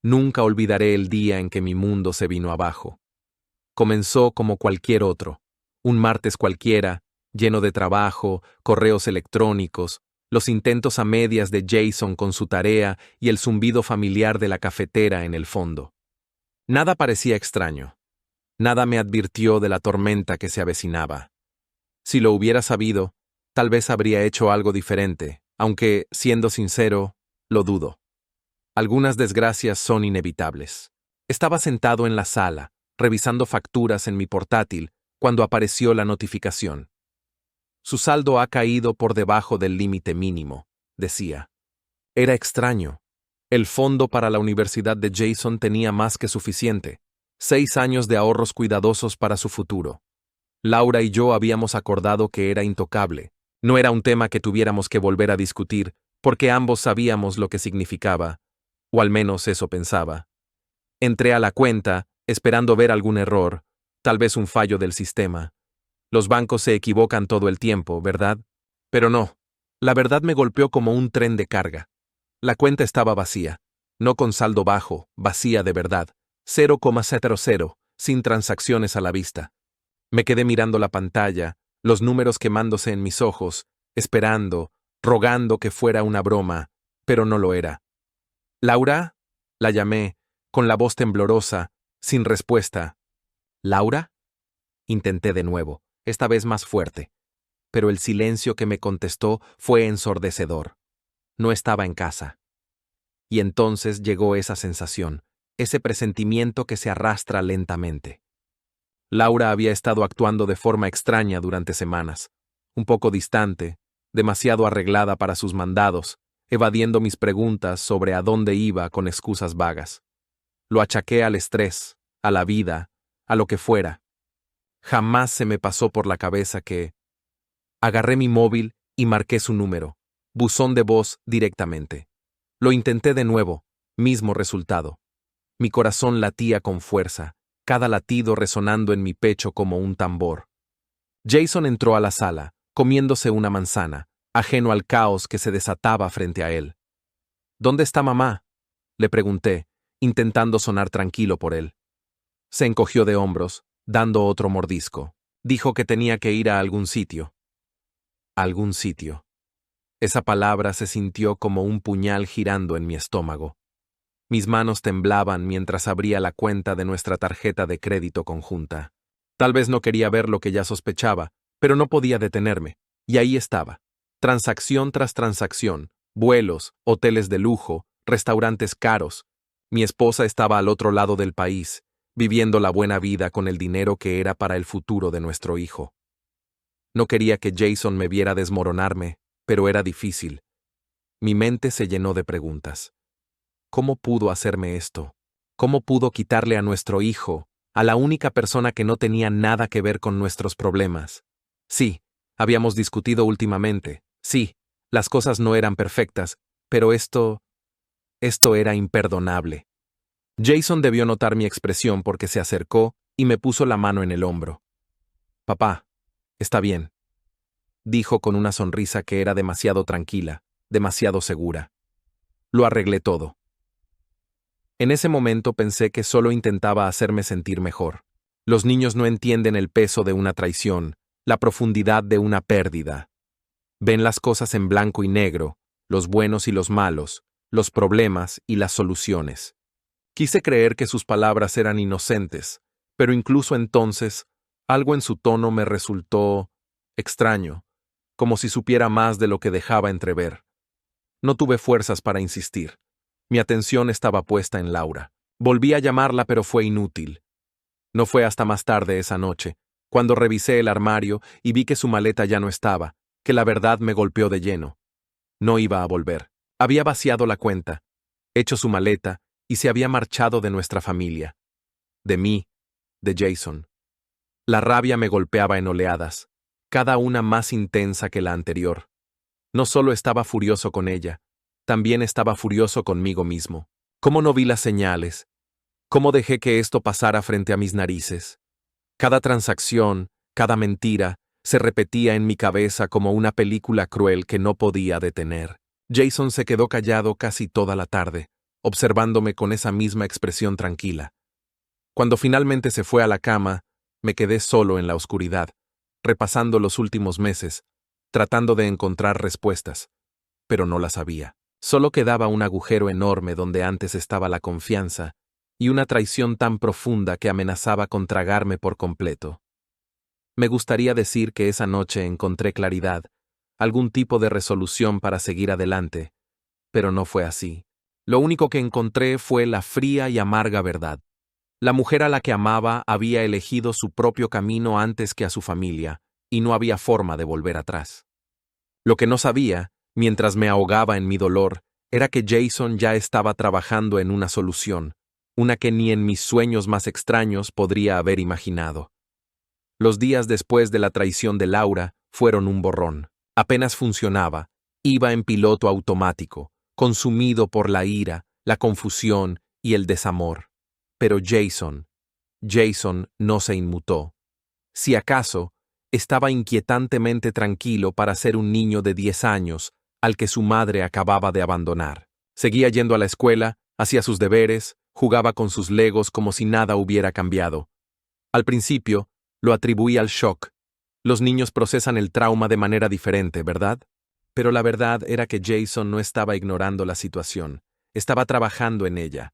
Nunca olvidaré el día en que mi mundo se vino abajo. Comenzó como cualquier otro, un martes cualquiera, lleno de trabajo, correos electrónicos, los intentos a medias de Jason con su tarea y el zumbido familiar de la cafetera en el fondo. Nada parecía extraño. Nada me advirtió de la tormenta que se avecinaba. Si lo hubiera sabido, tal vez habría hecho algo diferente, aunque, siendo sincero, lo dudo. Algunas desgracias son inevitables. Estaba sentado en la sala, revisando facturas en mi portátil, cuando apareció la notificación. Su saldo ha caído por debajo del límite mínimo, decía. Era extraño. El fondo para la universidad de Jason tenía más que suficiente. 6 años de ahorros cuidadosos para su futuro. Laura y yo habíamos acordado que era intocable. No era un tema que tuviéramos que volver a discutir, porque ambos sabíamos lo que significaba, o al menos eso pensaba. Entré a la cuenta, esperando ver algún error, tal vez un fallo del sistema. Los bancos se equivocan todo el tiempo, ¿verdad? Pero no. La verdad me golpeó como un tren de carga. La cuenta estaba vacía. No con saldo bajo, vacía de verdad. 0,00, sin transacciones a la vista. Me quedé mirando la pantalla, los números quemándose en mis ojos, esperando, rogando que fuera una broma, pero no lo era. ¿Laura? La llamé, con la voz temblorosa, sin respuesta. ¿Laura? Intenté de nuevo, esta vez más fuerte. Pero el silencio que me contestó fue ensordecedor. No estaba en casa. Y entonces llegó esa sensación, ese presentimiento que se arrastra lentamente. Laura había estado actuando de forma extraña durante semanas, un poco distante, demasiado arreglada para sus mandados, evadiendo mis preguntas sobre a dónde iba con excusas vagas. Lo achaqué al estrés, a la vida, a lo que fuera. Jamás se me pasó por la cabeza que... Agarré mi móvil y marqué su número, buzón de voz directamente. Lo intenté de nuevo, mismo resultado. Mi corazón latía con fuerza, cada latido resonando en mi pecho como un tambor. Jason entró a la sala, comiéndose una manzana, ajeno al caos que se desataba frente a él. ¿Dónde está mamá?, le pregunté, intentando sonar tranquilo por él. Se encogió de hombros, dando otro mordisco. Dijo que tenía que ir a algún sitio. Algún sitio. Esa palabra se sintió como un puñal girando en mi estómago. Mis manos temblaban mientras abría la cuenta de nuestra tarjeta de crédito conjunta. Tal vez no quería ver lo que ya sospechaba, pero no podía detenerme. Y ahí estaba. Transacción tras transacción, vuelos, hoteles de lujo, restaurantes caros. Mi esposa estaba al otro lado del país, viviendo la buena vida con el dinero que era para el futuro de nuestro hijo. No quería que Jason me viera desmoronarme, pero era difícil. Mi mente se llenó de preguntas. ¿Cómo pudo hacerme esto? ¿Cómo pudo quitarle a nuestro hijo, a la única persona que no tenía nada que ver con nuestros problemas? Sí, habíamos discutido últimamente. Sí, las cosas no eran perfectas, pero esto era imperdonable. Jason debió notar mi expresión porque se acercó y me puso la mano en el hombro. Papá, está bien, dijo con una sonrisa que era demasiado tranquila, demasiado segura. Lo arreglé todo. En ese momento pensé que solo intentaba hacerme sentir mejor. Los niños no entienden el peso de una traición, la profundidad de una pérdida. Ven las cosas en blanco y negro, los buenos y los malos, los problemas y las soluciones. Quise creer que sus palabras eran inocentes, pero incluso entonces, algo en su tono me resultó extraño, como si supiera más de lo que dejaba entrever. No tuve fuerzas para insistir. Mi atención estaba puesta en Laura. Volví a llamarla, pero fue inútil. No fue hasta más tarde esa noche, cuando revisé el armario y vi que su maleta ya no estaba, que la verdad me golpeó de lleno. No iba a volver. Había vaciado la cuenta, hecho su maleta, y se había marchado de nuestra familia. De mí, de Jason. La rabia me golpeaba en oleadas, cada una más intensa que la anterior. No solo estaba furioso con ella, también estaba furioso conmigo mismo. ¿Cómo no vi las señales? ¿Cómo dejé que esto pasara frente a mis narices? Cada transacción, cada mentira, se repetía en mi cabeza como una película cruel que no podía detener. Jason se quedó callado casi toda la tarde. observándome con esa misma expresión tranquila. Cuando finalmente se fue a la cama, me quedé solo en la oscuridad, repasando los últimos meses, tratando de encontrar respuestas, pero no las había. Solo quedaba un agujero enorme donde antes estaba la confianza y una traición tan profunda que amenazaba con tragarme por completo. Me gustaría decir que esa noche encontré claridad, algún tipo de resolución para seguir adelante, pero no fue así. Lo único que encontré fue la fría y amarga verdad. La mujer a la que amaba había elegido su propio camino antes que a su familia, y no había forma de volver atrás. Lo que no sabía, mientras me ahogaba en mi dolor, era que Jason ya estaba trabajando en una solución, una que ni en mis sueños más extraños podría haber imaginado. Los días después de la traición de Laura fueron un borrón. Apenas funcionaba, iba en piloto automático, consumido por la ira, la confusión y el desamor. Pero Jason no se inmutó. Si acaso, estaba inquietantemente tranquilo para ser un niño de 10 años al que su madre acababa de abandonar. Seguía yendo a la escuela, hacía sus deberes, jugaba con sus legos como si nada hubiera cambiado. Al principio, lo atribuí al shock. Los niños procesan el trauma de manera diferente, ¿verdad? Pero la verdad era que Jason no estaba ignorando la situación, estaba trabajando en ella.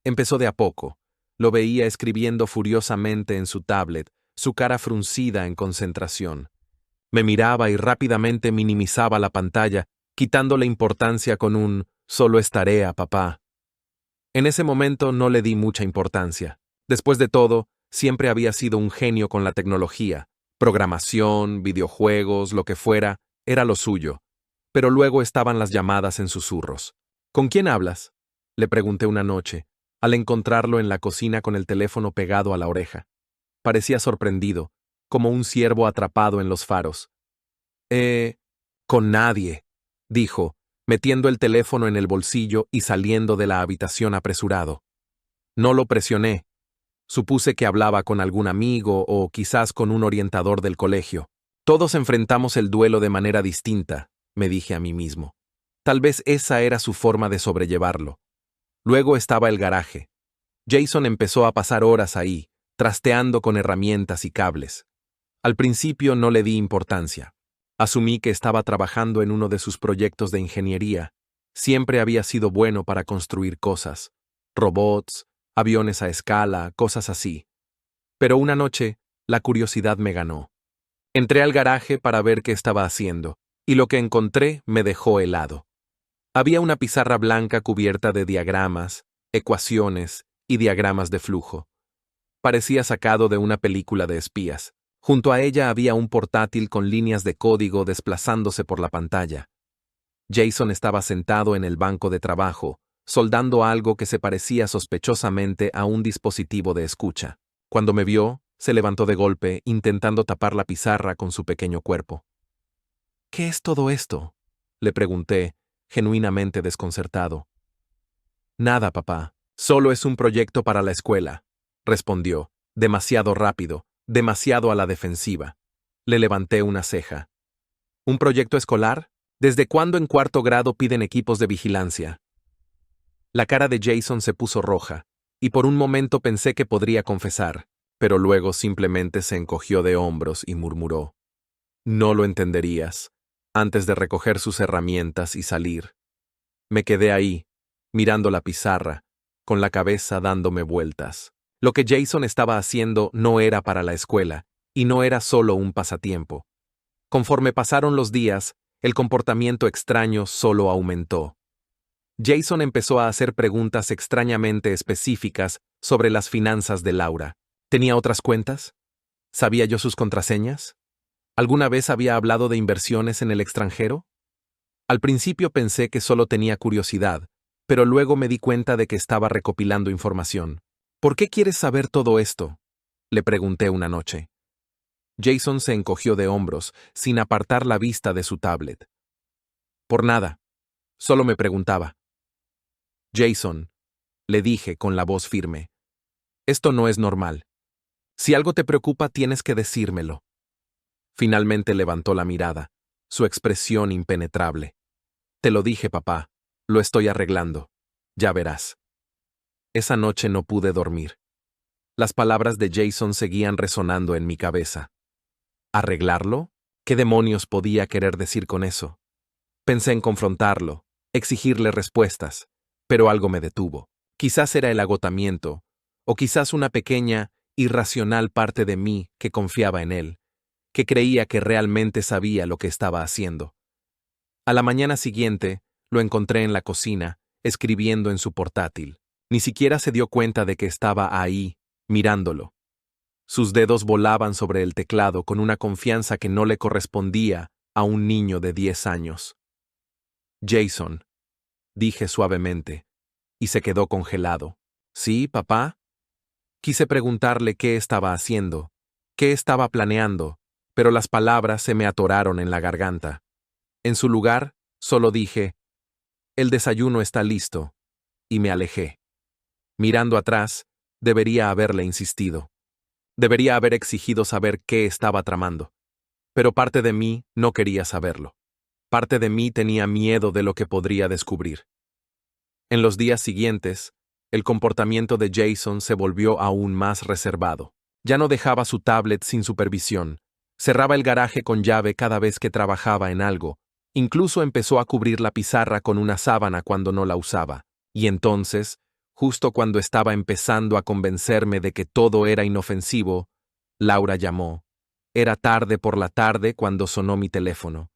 Empezó de a poco. Lo veía escribiendo furiosamente en su tablet, su cara fruncida en concentración. Me miraba y rápidamente minimizaba la pantalla, quitándole importancia con un «solo es tarea, papá». En ese momento no le di mucha importancia. Después de todo, siempre había sido un genio con la tecnología. Programación, videojuegos, lo que fuera, era lo suyo. Pero luego estaban las llamadas en susurros. ¿Con quién hablas?, le pregunté una noche, al encontrarlo en la cocina con el teléfono pegado a la oreja. Parecía sorprendido, como un ciervo atrapado en los faros. Con nadie, dijo, metiendo el teléfono en el bolsillo y saliendo de la habitación apresurado. No lo presioné. Supuse que hablaba con algún amigo o quizás con un orientador del colegio. Todos enfrentamos el duelo de manera distinta, me dije a mí mismo. Tal vez esa era su forma de sobrellevarlo. Luego estaba el garaje. Jason empezó a pasar horas ahí, trasteando con herramientas y cables. Al principio no le di importancia. Asumí que estaba trabajando en uno de sus proyectos de ingeniería. Siempre había sido bueno para construir cosas. Robots, aviones a escala, cosas así. Pero una noche, la curiosidad me ganó. Entré al garaje para ver qué estaba haciendo, y lo que encontré me dejó helado. Había una pizarra blanca cubierta de diagramas, ecuaciones y diagramas de flujo. Parecía sacado de una película de espías. Junto a ella había un portátil con líneas de código desplazándose por la pantalla. Jason estaba sentado en el banco de trabajo, soldando algo que se parecía sospechosamente a un dispositivo de escucha. Cuando me vio, se levantó de golpe, intentando tapar la pizarra con su pequeño cuerpo. «¿Qué es todo esto?», le pregunté, genuinamente desconcertado. «Nada, papá. Solo es un proyecto para la escuela», respondió, demasiado rápido, demasiado a la defensiva. Le levanté una ceja. «¿Un proyecto escolar? ¿Desde cuándo en 4º grado piden equipos de vigilancia?». La cara de Jason se puso roja, y por un momento pensé que podría confesar, pero luego simplemente se encogió de hombros y murmuró: «No lo entenderías», antes de recoger sus herramientas y salir. Me quedé ahí, mirando la pizarra, con la cabeza dándome vueltas. Lo que Jason estaba haciendo no era para la escuela, y no era solo un pasatiempo. Conforme pasaron los días, el comportamiento extraño solo aumentó. Jason empezó a hacer preguntas extrañamente específicas sobre las finanzas de Laura. ¿Tenía otras cuentas? ¿Sabía yo sus contraseñas? ¿Alguna vez había hablado de inversiones en el extranjero? Al principio pensé que solo tenía curiosidad, pero luego me di cuenta de que estaba recopilando información. «¿Por qué quieres saber todo esto?», le pregunté una noche. Jason se encogió de hombros, sin apartar la vista de su tablet. «Por nada. Solo me preguntaba». «Jason», le dije con la voz firme, «esto no es normal. Si algo te preocupa, tienes que decírmelo». Finalmente levantó la mirada, su expresión impenetrable. «Te lo dije, papá. Lo estoy arreglando». Ya verás. Esa noche no pude dormir. Las palabras de Jason seguían resonando en mi cabeza. ¿Arreglarlo? ¿Qué demonios podía querer decir con eso? Pensé en confrontarlo, exigirle respuestas, pero algo me detuvo. Quizás era el agotamiento, o quizás una pequeña, irracional parte de mí que confiaba en él, que creía que realmente sabía lo que estaba haciendo. A la mañana siguiente, lo encontré en la cocina, escribiendo en su portátil. Ni siquiera se dio cuenta de que estaba ahí, mirándolo. Sus dedos volaban sobre el teclado con una confianza que no le correspondía a un niño de 10 años. Jason, dije suavemente, y se quedó congelado. ¿Sí, papá? Quise preguntarle qué estaba haciendo, qué estaba planeando, pero las palabras se me atoraron en la garganta. En su lugar, solo dije, el desayuno está listo, y me alejé. Mirando atrás, debería haberle insistido. Debería haber exigido saber qué estaba tramando. Pero parte de mí no quería saberlo. Parte de mí tenía miedo de lo que podría descubrir. En los días siguientes, el comportamiento de Jason se volvió aún más reservado. Ya no dejaba su tablet sin supervisión, cerraba el garaje con llave cada vez que trabajaba en algo, incluso empezó a cubrir la pizarra con una sábana cuando no la usaba. Y entonces, justo cuando estaba empezando a convencerme de que todo era inofensivo, Laura llamó. Era tarde por la tarde cuando sonó mi teléfono.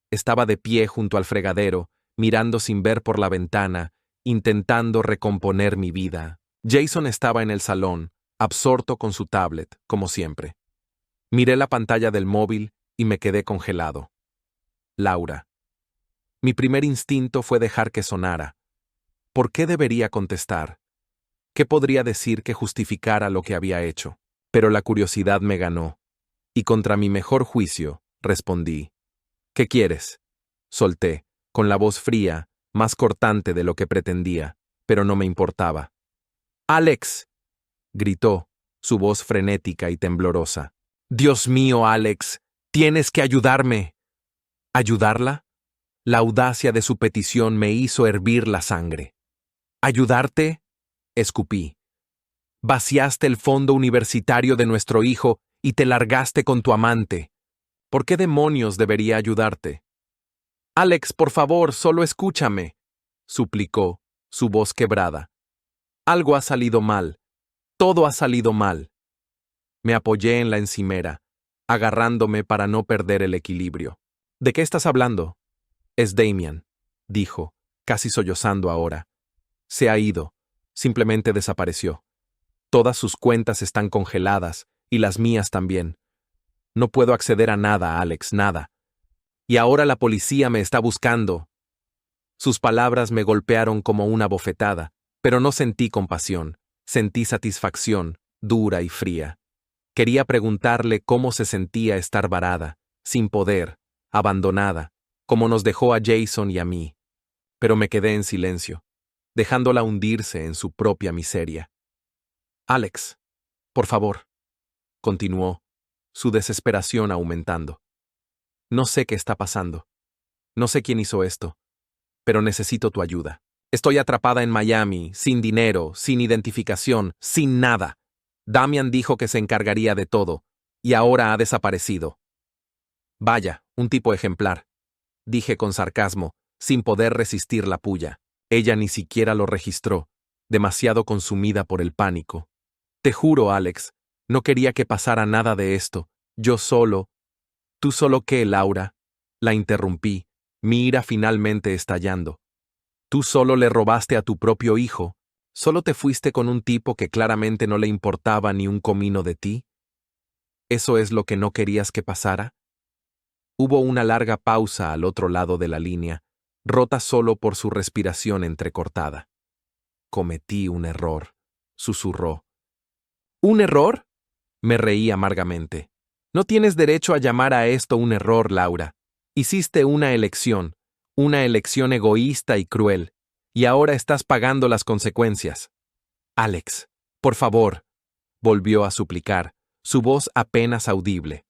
Estaba de pie junto al fregadero, mirando sin ver por la ventana, intentando recomponer mi vida. Jason estaba en el salón, absorto con su tablet, como siempre. Miré la pantalla del móvil y me quedé congelado. Laura. Mi primer instinto fue dejar que sonara. ¿Por qué debería contestar? ¿Qué podría decir que justificara lo que había hecho? Pero la curiosidad me ganó, y contra mi mejor juicio, respondí. ¿Qué quieres? Solté, con la voz fría, más cortante de lo que pretendía, pero no me importaba. ¡Alex! Gritó, su voz frenética y temblorosa. Dios mío, Alex, tienes que ayudarme. ¿Ayudarla? La audacia de su petición me hizo hervir la sangre. ¿Ayudarte? Escupí. Vaciaste el fondo universitario de nuestro hijo y te largaste con tu amante. ¿Por qué demonios debería ayudarte? Alex, por favor, solo escúchame, suplicó, su voz quebrada. Algo ha salido mal. Todo ha salido mal. Me apoyé en la encimera, agarrándome para no perder el equilibrio. ¿De qué estás hablando? Es Damian, dijo, casi sollozando ahora. Se ha ido. Simplemente desapareció. Todas sus cuentas están congeladas, y las mías también. No puedo acceder a nada, Alex, nada. Y ahora la policía me está buscando. Sus palabras me golpearon como una bofetada, pero no sentí compasión, sentí satisfacción, dura y fría. Quería preguntarle cómo se sentía estar varada, sin poder, abandonada, como nos dejó a Jason y a mí. Pero me quedé en silencio, dejándola hundirse en su propia miseria. Alex, por favor, continuó, su desesperación aumentando. No sé qué está pasando. No sé quién hizo esto, pero necesito tu ayuda. Estoy atrapada en Miami, sin dinero, sin identificación, sin nada. Damian dijo que se encargaría de todo, y ahora ha desaparecido. Vaya, un tipo ejemplar, dije con sarcasmo, sin poder resistir la pulla. Ella ni siquiera lo registró, demasiado consumida por el pánico. Te juro, Alex, no quería que pasara nada de esto. Yo solo. ¿Tú solo qué, Laura? La interrumpí, mi ira finalmente estallando. Tú solo le robaste a tu propio hijo. ¿Solo te fuiste con un tipo que claramente no le importaba ni un comino de ti? ¿Eso es lo que no querías que pasara? Hubo una larga pausa al otro lado de la línea, rota solo por su respiración entrecortada. Cometí un error, susurró. ¿Un error? Me reí amargamente. No tienes derecho a llamar a esto un error, Laura. Hiciste una elección egoísta y cruel, y ahora estás pagando las consecuencias. Alex, por favor, volvió a suplicar, su voz apenas audible.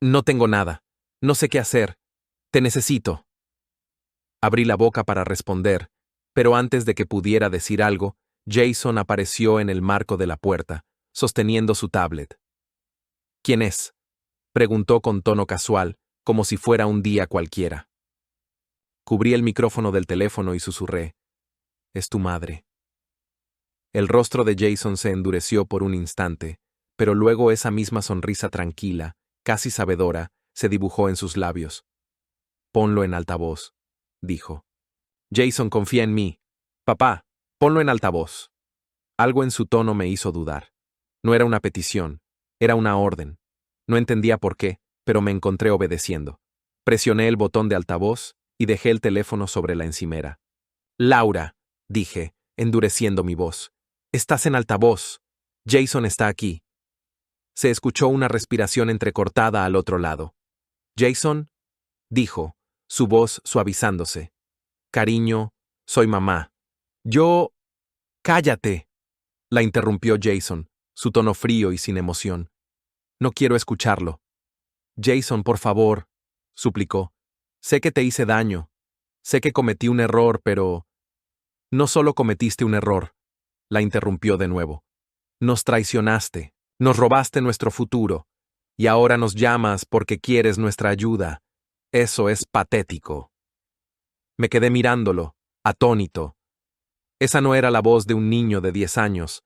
No tengo nada, no sé qué hacer, te necesito. Abrí la boca para responder, Pero antes de que pudiera decir algo, Jason apareció en el marco de la puerta, sosteniendo su tablet. ¿Quién es?, preguntó con tono casual, como si fuera un día cualquiera. Cubrí el micrófono del teléfono y susurré: «Es tu madre». El rostro de Jason se endureció por un instante, pero luego esa misma sonrisa tranquila, casi sabedora, se dibujó en sus labios. «Ponlo en altavoz», dijo. «Jason, confía en mí. Papá, ponlo en altavoz». Algo en su tono me hizo dudar. No era una petición, era una orden. No entendía por qué, pero me encontré obedeciendo. Presioné el botón de altavoz y dejé el teléfono sobre la encimera. «Laura», dije, endureciendo mi voz. «Estás en altavoz. Jason está aquí». Se escuchó una respiración entrecortada al otro lado. «Jason», dijo, su voz suavizándose. «Cariño, soy mamá». «Yo...» «Cállate», la interrumpió Jason, su tono frío y sin emoción. «No quiero escucharlo». «Jason, por favor», suplicó. «Sé que te hice daño. Sé que cometí un error, pero...». «No solo cometiste un error», la interrumpió de nuevo. «Nos traicionaste, nos robaste nuestro futuro, y ahora nos llamas porque quieres nuestra ayuda. Eso es patético». Me quedé mirándolo, atónito. Esa no era la voz de un niño de 10 años.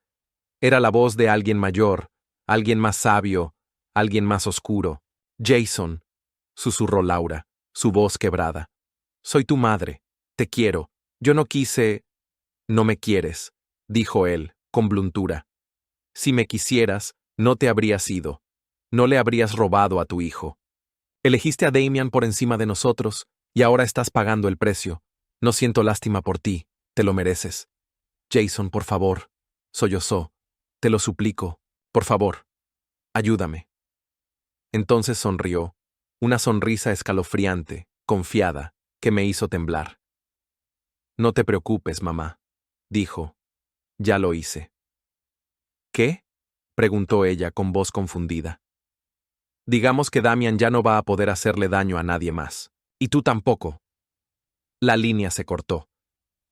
Era la voz de alguien mayor, alguien más sabio, alguien más oscuro. «Jason», susurró Laura, su voz quebrada. «Soy tu madre. Te quiero. Yo no quise...». «No me quieres», dijo él, con bluntura. «Si me quisieras, no te habrías ido. No le habrías robado a tu hijo. Elegiste a Damian por encima de nosotros, y ahora estás pagando el precio. No siento lástima por ti, te lo mereces. Jason, por favor», sollozó. «Te lo suplico, por favor. Ayúdame». Entonces sonrió, una sonrisa escalofriante, confiada, que me hizo temblar. «No te preocupes, mamá», dijo. «Ya lo hice». «¿Qué?», preguntó ella con voz confundida. «Digamos que Damian ya no va a poder hacerle daño a nadie más. Y tú tampoco». La línea se cortó.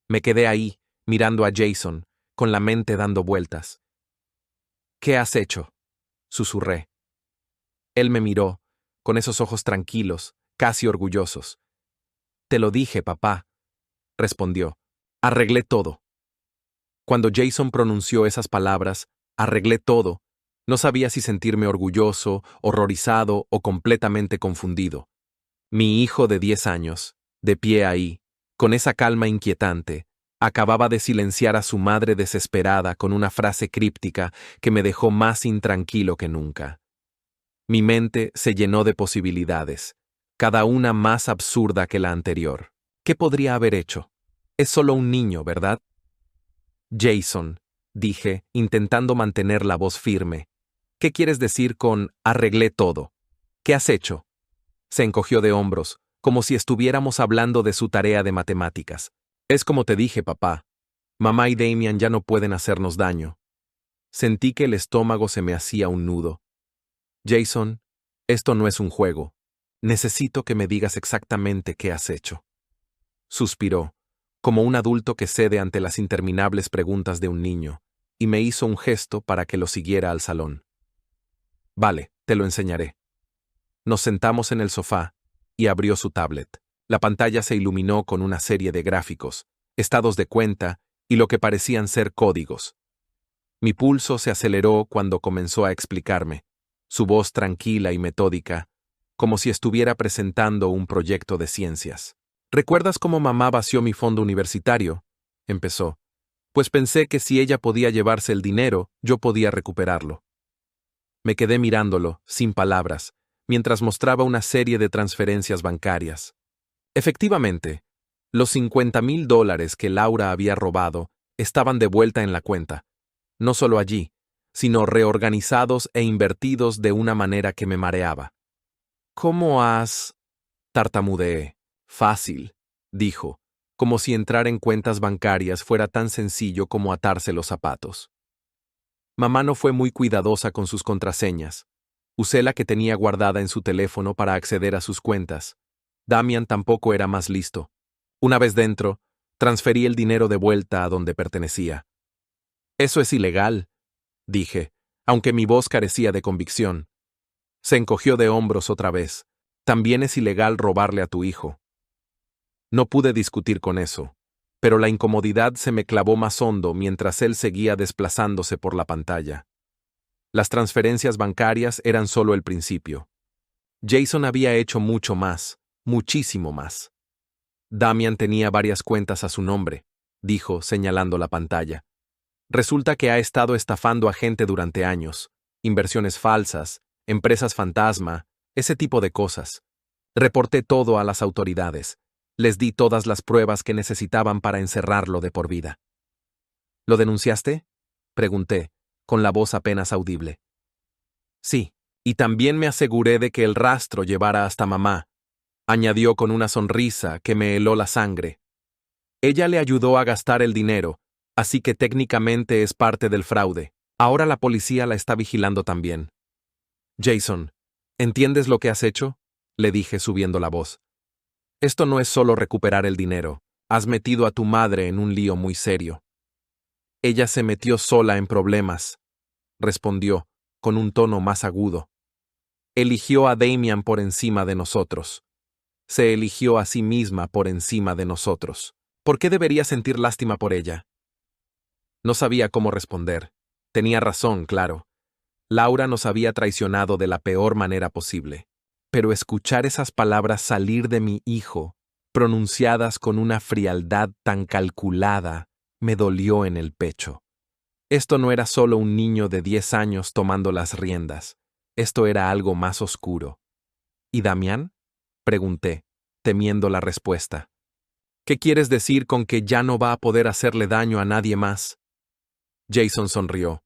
Me quedé ahí, mirando a Jason, con la mente dando vueltas. «¿Qué has hecho?», susurré. Él me miró, con esos ojos tranquilos, casi orgullosos. «Te lo dije, papá», respondió. «Arreglé todo». Cuando Jason pronunció esas palabras, «arreglé todo», no sabía si sentirme orgulloso, horrorizado o completamente confundido. Mi hijo de 10 años, de pie ahí, con esa calma inquietante, acababa de silenciar a su madre desesperada con una frase críptica que me dejó más intranquilo que nunca. Mi mente se llenó de posibilidades, cada una más absurda que la anterior. ¿Qué podría haber hecho? Es solo un niño, ¿verdad? «Jason», dije, intentando mantener la voz firme. «¿Qué quieres decir con arreglé todo? ¿Qué has hecho?». Se encogió de hombros, como si estuviéramos hablando de su tarea de matemáticas. «Es como te dije, papá. Mamá y Damian ya no pueden hacernos daño». Sentí que el estómago se me hacía un nudo. «Jason, esto no es un juego. Necesito que me digas exactamente qué has hecho». Suspiró, como un adulto que cede ante las interminables preguntas de un niño, y me hizo un gesto para que lo siguiera al salón. «Vale, te lo enseñaré». Nos sentamos en el sofá, y abrió su tablet. La pantalla se iluminó con una serie de gráficos, estados de cuenta y lo que parecían ser códigos. Mi pulso se aceleró cuando comenzó a explicarme, su voz tranquila y metódica, como si estuviera presentando un proyecto de ciencias. «¿Recuerdas cómo mamá vació mi fondo universitario?», empezó. «Pues pensé que si ella podía llevarse el dinero, yo podía recuperarlo». Me quedé mirándolo, sin palabras, mientras mostraba una serie de transferencias bancarias. Efectivamente, los $50,000 que Laura había robado estaban de vuelta en la cuenta, no solo allí, sino reorganizados e invertidos de una manera que me mareaba. «¿Cómo has...?», tartamudeé. «Fácil», dijo, como si entrar en cuentas bancarias fuera tan sencillo como atarse los zapatos. Mamá no fue muy cuidadosa con sus contraseñas. Usé la que tenía guardada en su teléfono para acceder a sus cuentas. Damian tampoco era más listo. Una vez dentro, Transferí el dinero de vuelta a donde pertenecía. Eso es ilegal, dije, aunque mi voz carecía de convicción. Se encogió de hombros otra vez. También es ilegal robarle a tu hijo. No pude discutir con eso, pero la incomodidad se me clavó más hondo mientras él seguía desplazándose por la pantalla. Las transferencias bancarias eran solo el principio. Jason había hecho mucho más, muchísimo más. Damian tenía varias cuentas a su nombre, dijo, señalando la pantalla. Resulta que ha estado estafando a gente durante años, inversiones falsas, empresas fantasma, ese tipo de cosas. Reporté todo a las autoridades. Les di todas las pruebas que necesitaban para encerrarlo de por vida. ¿Lo denunciaste?, pregunté, con la voz apenas audible. Sí, y también me aseguré de que el rastro llevara hasta mamá, añadió con una sonrisa que me heló la sangre. Ella le ayudó a gastar el dinero, así que técnicamente es parte del fraude. Ahora la policía la está vigilando también. Jason, ¿entiendes lo que has hecho?, le dije subiendo la voz. Esto no es solo recuperar el dinero. Has metido a tu madre en un lío muy serio. Ella se metió sola en problemas, respondió, con un tono más agudo. Eligió a Damian por encima de nosotros. Se eligió a sí misma por encima de nosotros. ¿Por qué debería sentir lástima por ella? No sabía cómo responder. Tenía razón, claro. Laura nos había traicionado de la peor manera posible. Pero escuchar esas palabras salir de mi hijo, pronunciadas con una frialdad tan calculada, me dolió en el pecho. Esto no era solo un niño de 10 años tomando las riendas. Esto era algo más oscuro. ¿Y Damián?, pregunté, temiendo la respuesta. ¿Qué quieres decir con que ya no va a poder hacerle daño a nadie más? Jason sonrió.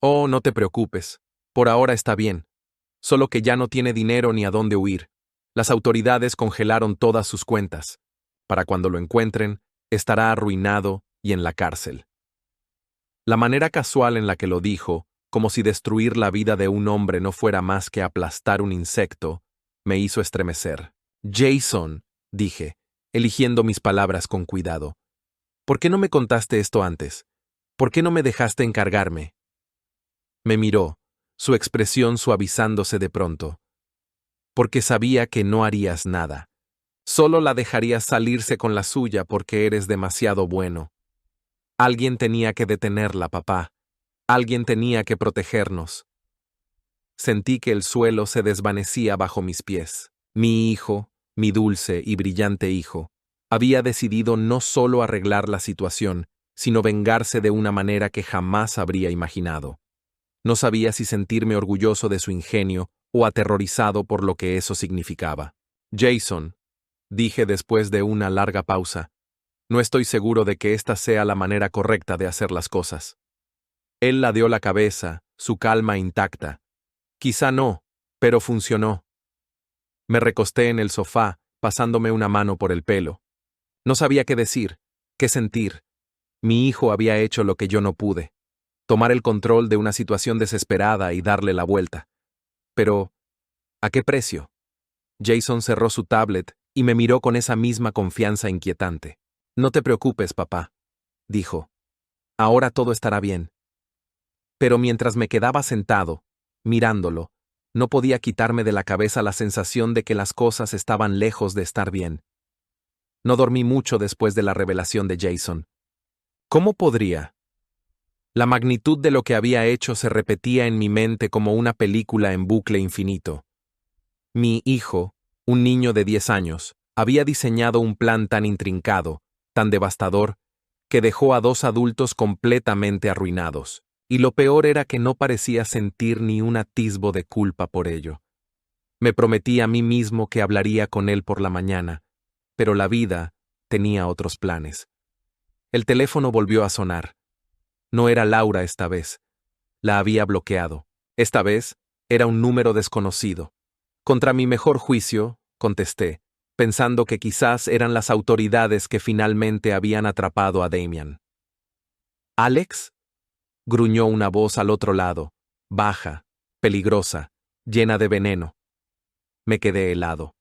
Oh, no te preocupes. Por ahora está bien. Solo que ya no tiene dinero ni a dónde huir. Las autoridades congelaron todas sus cuentas. Para cuando lo encuentren, estará arruinado y en la cárcel. La manera casual en la que lo dijo, como si destruir la vida de un hombre no fuera más que aplastar un insecto, me hizo estremecer. Jason, dije, eligiendo mis palabras con cuidado. ¿Por qué no me contaste esto antes? ¿Por qué no me dejaste encargarme? Me miró, su expresión suavizándose de pronto. Porque sabía que no harías nada. Solo la dejarías salirse con la suya porque eres demasiado bueno. Alguien tenía que detenerla, papá. Alguien tenía que protegernos. Sentí que el suelo se desvanecía bajo mis pies. Mi hijo, mi dulce y brillante hijo, había decidido no solo arreglar la situación, sino vengarse de una manera que jamás habría imaginado. No sabía si sentirme orgulloso de su ingenio o aterrorizado por lo que eso significaba. Jason, dije después de una larga pausa, no estoy seguro de que esta sea la manera correcta de hacer las cosas. Él ladeó la cabeza, su calma intacta. Quizá no, pero funcionó. Me recosté en el sofá, pasándome una mano por el pelo. No sabía qué decir, qué sentir. Mi hijo había hecho lo que yo no pude. Tomar el control de una situación desesperada y darle la vuelta. Pero, ¿a qué precio? Jason cerró su tablet y me miró con esa misma confianza inquietante. No te preocupes, papá, dijo. Ahora todo estará bien. Pero mientras me quedaba sentado, mirándolo, no podía quitarme de la cabeza la sensación de que las cosas estaban lejos de estar bien. No dormí mucho después de la revelación de Jason. ¿Cómo podría? La magnitud de lo que había hecho se repetía en mi mente como una película en bucle infinito. Mi hijo, un niño de 10 años, había diseñado un plan tan intrincado, tan devastador, que dejó a 2 adultos completamente arruinados. Y lo peor era que no parecía sentir ni un atisbo de culpa por ello. Me prometí a mí mismo que hablaría con él por la mañana, pero la vida tenía otros planes. El teléfono volvió a sonar. No era Laura esta vez. La había bloqueado. Esta vez era un número desconocido. Contra mi mejor juicio, contesté, pensando que quizás eran las autoridades que finalmente habían atrapado a Damian. ¿Alex?, gruñó una voz al otro lado, baja, peligrosa, llena de veneno. Me quedé helado.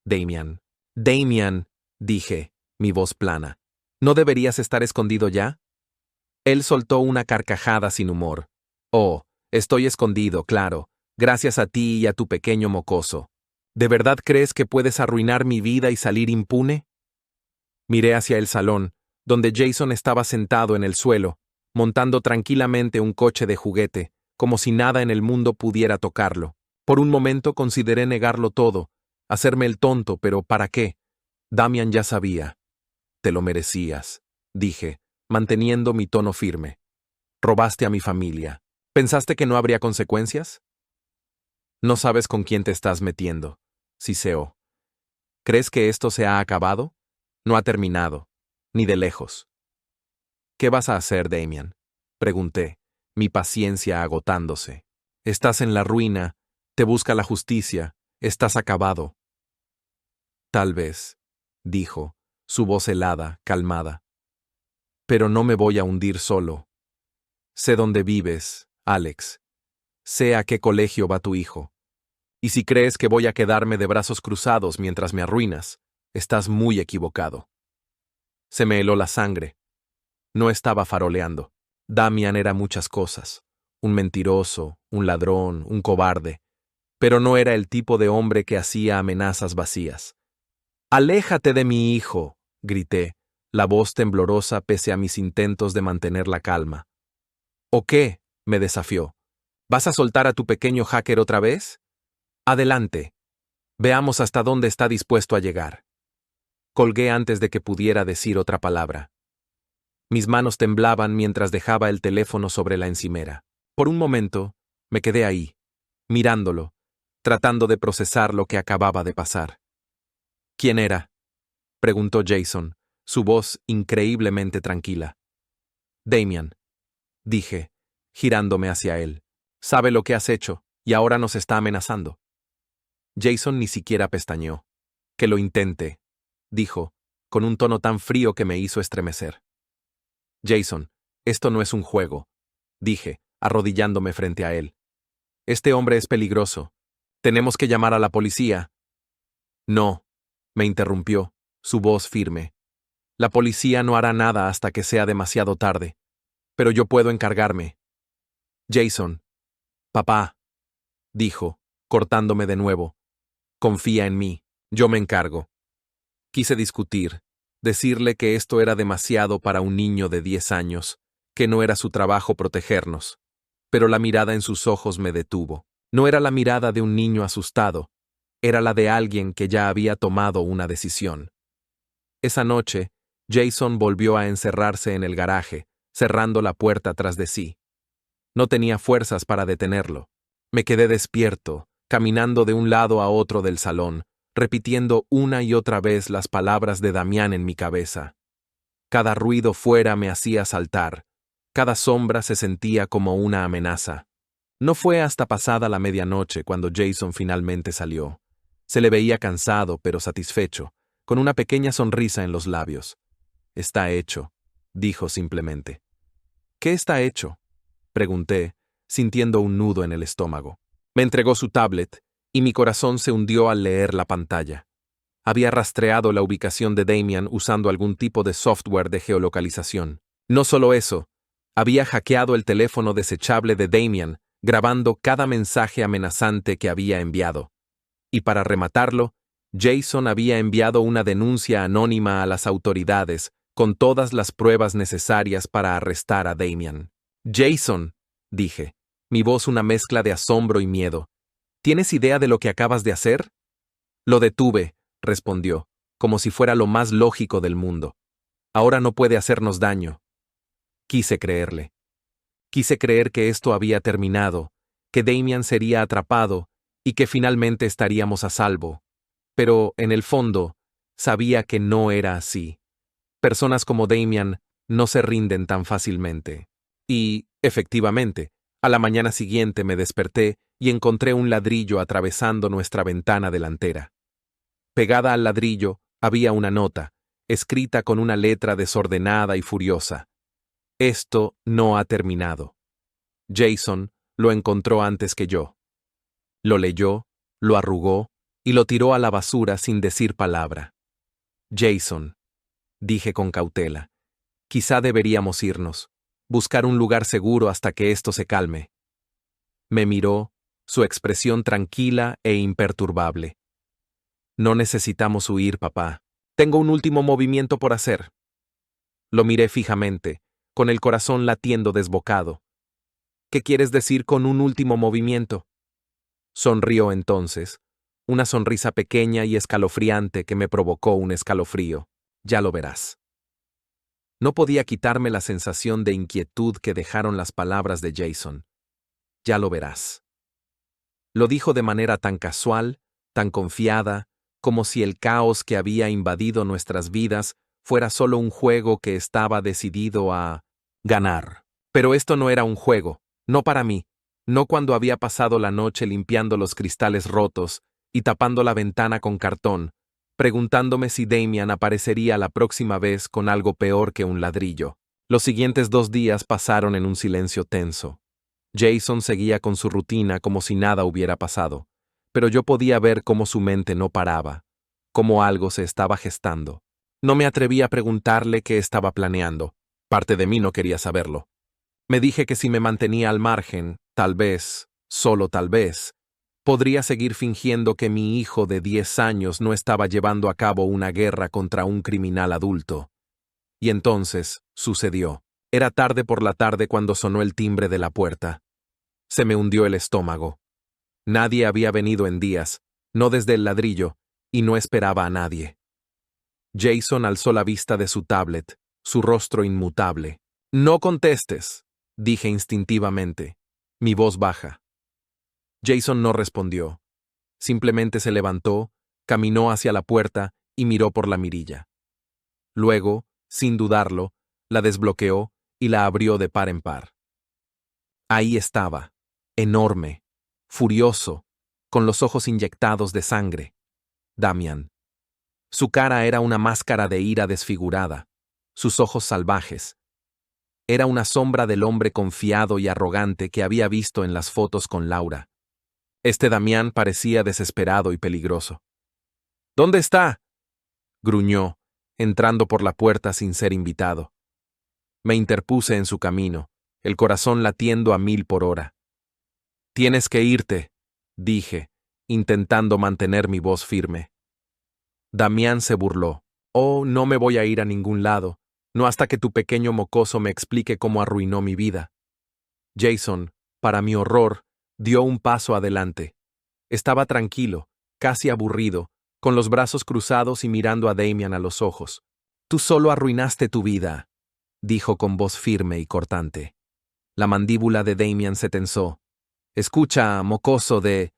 Damian. Damian, dije, mi voz plana. ¿No deberías estar escondido ya? Él soltó una carcajada sin humor. Oh, estoy escondido, claro, gracias a ti y a tu pequeño mocoso. ¿De verdad crees que puedes arruinar mi vida y salir impune? Miré hacia el salón, donde Jason estaba sentado en el suelo, montando tranquilamente un coche de juguete, como si nada en el mundo pudiera tocarlo. Por un momento consideré negarlo todo, hacerme el tonto, pero ¿para qué? Damian ya sabía. Te lo merecías, dije, manteniendo mi tono firme. Robaste a mi familia. ¿Pensaste que no habría consecuencias? No sabes con quién te estás metiendo, siseó. ¿Crees que esto se ha acabado? No ha terminado, ni de lejos. ¿Qué vas a hacer, Damian? Pregunté, mi paciencia agotándose. Estás en la ruina, te busca la justicia, estás acabado. Tal vez, dijo, su voz helada, calmada. Pero no me voy a hundir solo. Sé dónde vives, Alex. Sé a qué colegio va tu hijo. Y si crees que voy a quedarme de brazos cruzados mientras me arruinas, estás muy equivocado. Se me heló la sangre. No estaba faroleando. Damian era muchas cosas. Un mentiroso, un ladrón, un cobarde. Pero no era el tipo de hombre que hacía amenazas vacías. «Aléjate de mi hijo», grité, la voz temblorosa pese a mis intentos de mantener la calma. «¿O qué?», me desafió. «¿Vas a soltar a tu pequeño hacker otra vez? Adelante. Veamos hasta dónde está dispuesto a llegar». Colgué antes de que pudiera decir otra palabra. Mis manos temblaban mientras dejaba el teléfono sobre la encimera. Por un momento, me quedé ahí, mirándolo, tratando de procesar lo que acababa de pasar. «¿Quién era?», preguntó Jason, su voz increíblemente tranquila. «Damian», dije, girándome hacia él. «Sabe lo que has hecho, y ahora nos está amenazando». Jason ni siquiera pestañeó. «Que lo intente», dijo, con un tono tan frío que me hizo estremecer. «Jason, esto no es un juego», dije, arrodillándome frente a él. «Este hombre es peligroso. Tenemos que llamar a la policía». «No», me interrumpió, su voz firme. «La policía no hará nada hasta que sea demasiado tarde. Pero yo puedo encargarme». «Jason». «Papá», dijo, cortándome de nuevo. «Confía en mí, yo me encargo». Quise discutir, decirle que esto era demasiado para un niño de 10 años, que no era su trabajo protegernos. Pero la mirada en sus ojos me detuvo. No era la mirada de un niño asustado, era la de alguien que ya había tomado una decisión. Esa noche, Jason volvió a encerrarse en el garaje, cerrando la puerta tras de sí. No tenía fuerzas para detenerlo. Me quedé despierto, caminando de un lado a otro del salón, repitiendo una y otra vez las palabras de Damián en mi cabeza. Cada ruido fuera me hacía saltar, cada sombra se sentía como una amenaza. No fue hasta pasada la medianoche cuando Jason finalmente salió. Se le veía cansado pero satisfecho, con una pequeña sonrisa en los labios. «Está hecho», dijo simplemente. «¿Qué está hecho?», pregunté, sintiendo un nudo en el estómago. Me entregó su tablet, y mi corazón se hundió al leer la pantalla. Había rastreado la ubicación de Damian usando algún tipo de software de geolocalización. No solo eso, había hackeado el teléfono desechable de Damian, grabando cada mensaje amenazante que había enviado. Y para rematarlo, Jason había enviado una denuncia anónima a las autoridades, con todas las pruebas necesarias para arrestar a Damian. «Jason», dije, mi voz una mezcla de asombro y miedo. «¿Tienes idea de lo que acabas de hacer?». «Lo detuve», respondió, como si fuera lo más lógico del mundo. «Ahora no puede hacernos daño». Quise creerle. Quise creer que esto había terminado, que Damian sería atrapado y que finalmente estaríamos a salvo. Pero, en el fondo, sabía que no era así. Personas como Damian no se rinden tan fácilmente. Y, efectivamente, a la mañana siguiente me desperté y encontré un ladrillo atravesando nuestra ventana delantera. Pegada al ladrillo había una nota, escrita con una letra desordenada y furiosa. «Esto no ha terminado». Jason lo encontró antes que yo. Lo leyó, lo arrugó y lo tiró a la basura sin decir palabra. Jason. dije con cautela. Quizá deberíamos irnos, buscar un lugar seguro hasta que esto se calme. Me miró, su expresión tranquila e imperturbable. No necesitamos huir, papá. Tengo un último movimiento por hacer. Lo miré fijamente, con el corazón latiendo desbocado. ¿Qué quieres decir con un último movimiento? Sonrió entonces, una sonrisa pequeña y escalofriante que me provocó un escalofrío. Ya lo verás. No podía quitarme la sensación de inquietud que dejaron las palabras de Jason. Ya lo verás. Lo dijo de manera tan casual, tan confiada, como si el caos que había invadido nuestras vidas fuera solo un juego que estaba decidido a ganar. Pero esto no era un juego, no para mí, no cuando había pasado la noche limpiando los cristales rotos y tapando la ventana con cartón, preguntándome si Damian aparecería la próxima vez con algo peor que un ladrillo. Los siguientes 2 días pasaron en un silencio tenso. Jason seguía con su rutina como si nada hubiera pasado, pero yo podía ver cómo su mente no paraba, cómo algo se estaba gestando. No me atreví a preguntarle qué estaba planeando. Parte de mí no quería saberlo. Me dije que si me mantenía al margen, tal vez, solo tal vez, podría seguir fingiendo que mi hijo de 10 años no estaba llevando a cabo una guerra contra un criminal adulto. Y entonces, sucedió. Era tarde por la tarde cuando sonó el timbre de la puerta. Se me hundió el estómago. Nadie había venido en días, no desde el ladrillo, y no esperaba a nadie. Jason alzó la vista de su tablet, su rostro inmutable. No contestes, dije instintivamente, mi voz baja. Jason no respondió. Simplemente se levantó, caminó hacia la puerta y miró por la mirilla. Luego, sin dudarlo, la desbloqueó y la abrió de par en par. Ahí estaba, enorme, furioso, con los ojos inyectados de sangre. Damian. Su cara era una máscara de ira desfigurada, sus ojos salvajes. Era una sombra del hombre confiado y arrogante que había visto en las fotos con Laura. Este Damián parecía desesperado y peligroso. ¿Dónde está?, gruñó, entrando por la puerta sin ser invitado. Me interpuse en su camino, el corazón latiendo a 1000 por hora. Tienes que irte, dije, intentando mantener mi voz firme. Damián se burló. Oh, no me voy a ir a ningún lado, no hasta que tu pequeño mocoso me explique cómo arruinó mi vida. Jason, para mi horror, dio un paso adelante. Estaba tranquilo, casi aburrido, con los brazos cruzados y mirando a Damian a los ojos. Tú solo arruinaste tu vida, dijo con voz firme y cortante. La mandíbula de Damian se tensó. Escucha, mocoso de...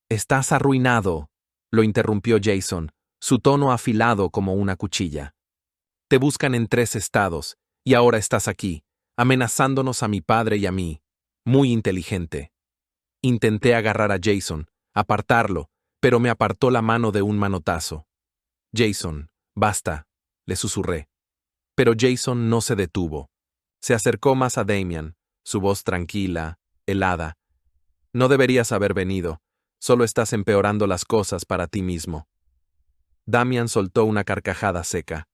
Estás arruinado, lo interrumpió Jason, su tono afilado como una cuchilla. Te buscan en 3 estados, y ahora estás aquí, amenazándonos a mi padre y a mí. Muy inteligente. Intenté agarrar a Jason, apartarlo, pero me apartó la mano de un manotazo. Jason, basta, le susurré. Pero Jason no se detuvo. Se acercó más a Damian, su voz tranquila, helada. No deberías haber venido, solo estás empeorando las cosas para ti mismo. Damian soltó una carcajada seca.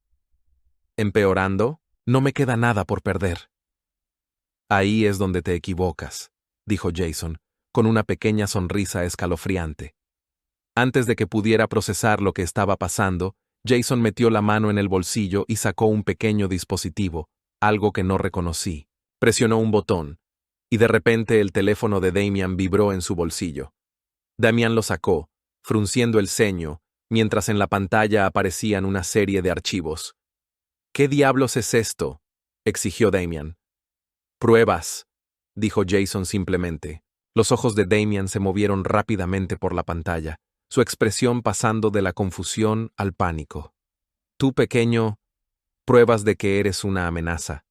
¿Empeorando? No me queda nada por perder. Ahí es donde te equivocas, dijo Jason, con una pequeña sonrisa escalofriante. Antes de que pudiera procesar lo que estaba pasando, Jason metió la mano en el bolsillo y sacó un pequeño dispositivo, algo que no reconocí. Presionó un botón, y de repente el teléfono de Damian vibró en su bolsillo. Damian lo sacó, frunciendo el ceño, mientras en la pantalla aparecían una serie de archivos. ¿Qué diablos es esto?, exigió Damian. Pruebas, dijo Jason simplemente. Los ojos de Damian se movieron rápidamente por la pantalla, su expresión pasando de la confusión al pánico. Tú, pequeño, pruebas de que eres una amenaza,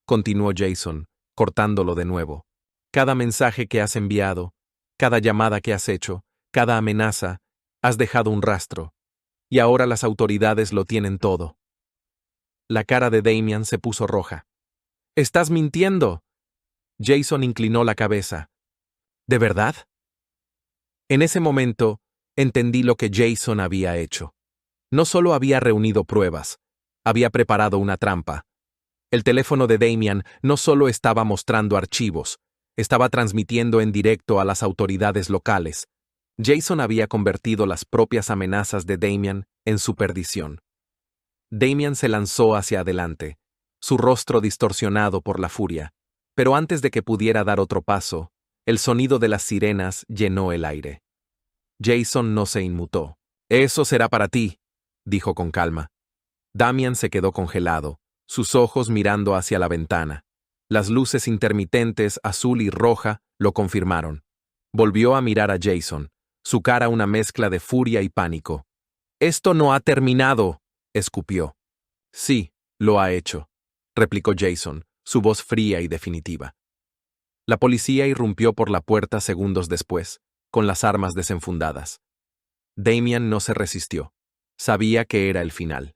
continuó Jason, cortándolo de nuevo. Cada mensaje que has enviado, cada llamada que has hecho, cada amenaza, has dejado un rastro, y ahora las autoridades lo tienen todo. La cara de Damian se puso roja. ¡Estás mintiendo! Jason inclinó la cabeza. ¿De verdad? En ese momento, entendí lo que Jason había hecho. No solo había reunido pruebas, Había preparado una trampa. El teléfono de Damian no solo estaba mostrando archivos, estaba transmitiendo en directo a las autoridades locales. Jason había convertido las propias amenazas de Damian en su perdición. Damian se lanzó hacia adelante, su rostro distorsionado por la furia, pero antes de que pudiera dar otro paso, el sonido de las sirenas llenó el aire. Jason no se inmutó. «Eso será para ti», dijo con calma. Damian se quedó congelado, sus ojos mirando hacia la ventana. Las luces intermitentes azul y roja lo confirmaron. Volvió a mirar a Jason, su cara una mezcla de furia y pánico. «Esto no ha terminado», escupió. «Sí, lo ha hecho», replicó Jason, su voz fría y definitiva. La policía irrumpió por la puerta segundos después, con las armas desenfundadas. Damian no se resistió. Sabía que era el final.